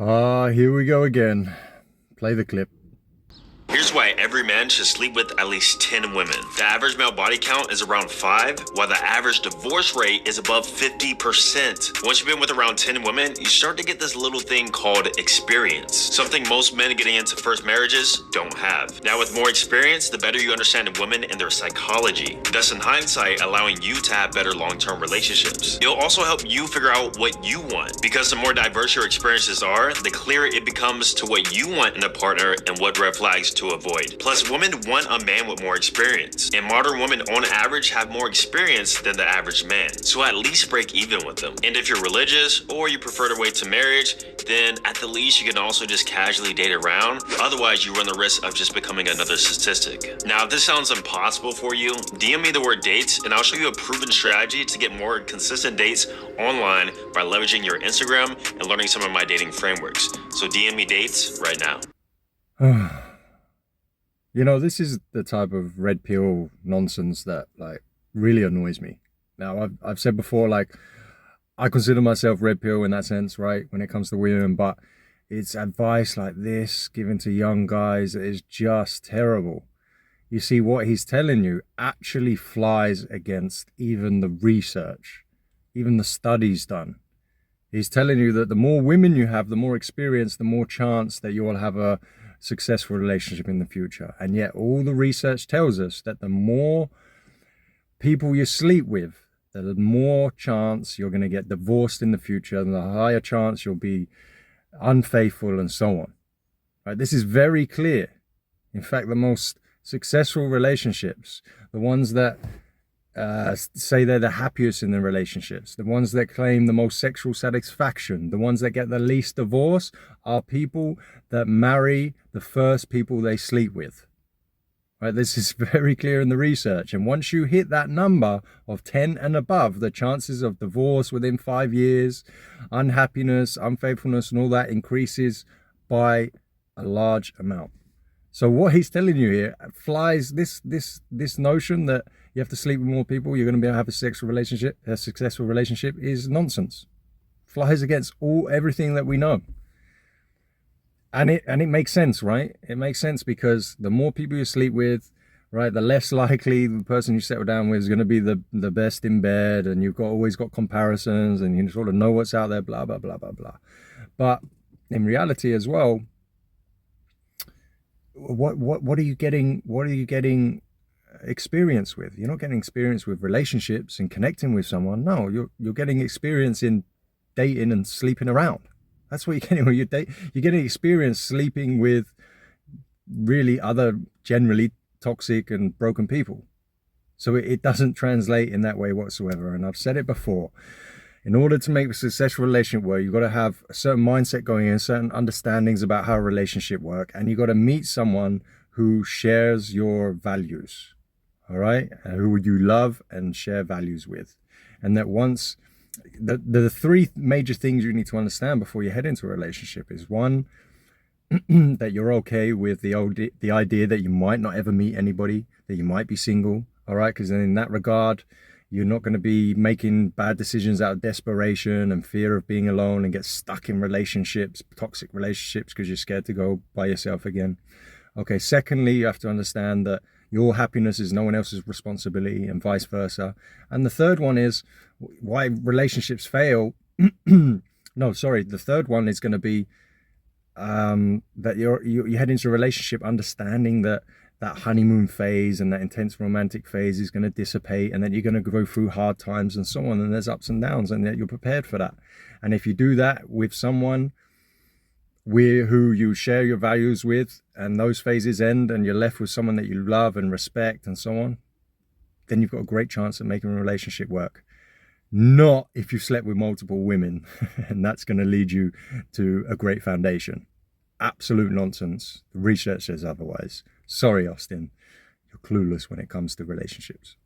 Here we go again. Play the clip. Here's why every man should sleep with at least 10 women. The average male body count is around 5, while the average divorce rate is above 50%. Once you've been with around 10 women, you start to get this little thing called experience, something most men getting into first marriages don't have. Now with more experience, the better you understand women and their psychology, thus in hindsight allowing you to have better long-term relationships. It'll also help you figure out what you want, because the more diverse your experiences are, the clearer it becomes to what you want in a partner and what red flags to avoid. Plus, women want a man with more experience, and modern women on average have more experience than the average man, so at least break even with them. And if you're religious or you prefer to wait to marriage, then at the least you can also just casually date around. Otherwise, you run the risk of just becoming another statistic. Now, if this sounds impossible for you, DM me the word dates and I'll show you a proven strategy to get more consistent dates online by leveraging your Instagram and learning some of my dating frameworks. So DM me dates right now. You know, this is the type of red pill nonsense that really annoys me. Now, I've said before, I consider myself red pill in that sense, right, when it comes to women, but it's advice like this given to young guys that is just terrible. You see, what he's telling you actually flies against even the research, even the studies done. He's telling you that the more women you have, the more experience, the more chance that you will have a successful relationship in the future. And yet all the research tells us that the more people you sleep with, the more chance you're going to get divorced in the future, and the higher chance you'll be unfaithful, and so on. Right? This is very clear. In fact, the most successful relationships, the ones that say they're the happiest in their relationships, the ones that claim the most sexual satisfaction, the ones that get the least divorce, are people that marry the first people they sleep with. Right? This is very clear in the research. And once you hit that number of 10 and above, the chances of divorce within 5 years, unhappiness, unfaithfulness, and all that increases by a large amount. So what he's telling you here flies this notion that you have to sleep with more people, you're going to be able to have a successful relationship is nonsense. Flies against everything that we know. And it makes sense, right? It makes sense because the more people you sleep with, right, the less likely the person you settle down with is going to be the best in bed, and you've always got comparisons, and you sort of know what's out there, blah, blah, blah, blah, blah. But in reality as well, what are you getting experience with? You're not getting experience with relationships and connecting with someone. No, you're getting experience in dating and sleeping around. That's what you're getting when you date. You're getting experience sleeping with really other generally toxic and broken people. So it doesn't translate in that way whatsoever. And I've said it before. In order to make a successful relationship work, you've got to have a certain mindset going in, certain understandings about how a relationship works, and you've got to meet someone who shares your values, all right? Who you love and share values with. And that once, the three major things you need to understand before you head into a relationship is, one, that you're okay with the idea that you might not ever meet anybody, that you might be single, all right? Because then in that regard, you're not going to be making bad decisions out of desperation and fear of being alone and get stuck in relationships, toxic relationships, because you're scared to go by yourself again. Okay, secondly, you have to understand that your happiness is no one else's responsibility, and vice versa. And the third one is why relationships fail. The third one is going to be that you head into a relationship understanding that honeymoon phase and that intense romantic phase is going to dissipate, and then you're going to go through hard times and so on, and there's ups and downs, and that you're prepared for that. And if you do that with someone who you share your values with, and those phases end and you're left with someone that you love and respect and so on, then you've got a great chance at making a relationship work. Not if you've slept with multiple women and that's going to lead you to a great foundation. Absolute nonsense. The research says otherwise. Sorry, Austin, you're clueless when it comes to relationships.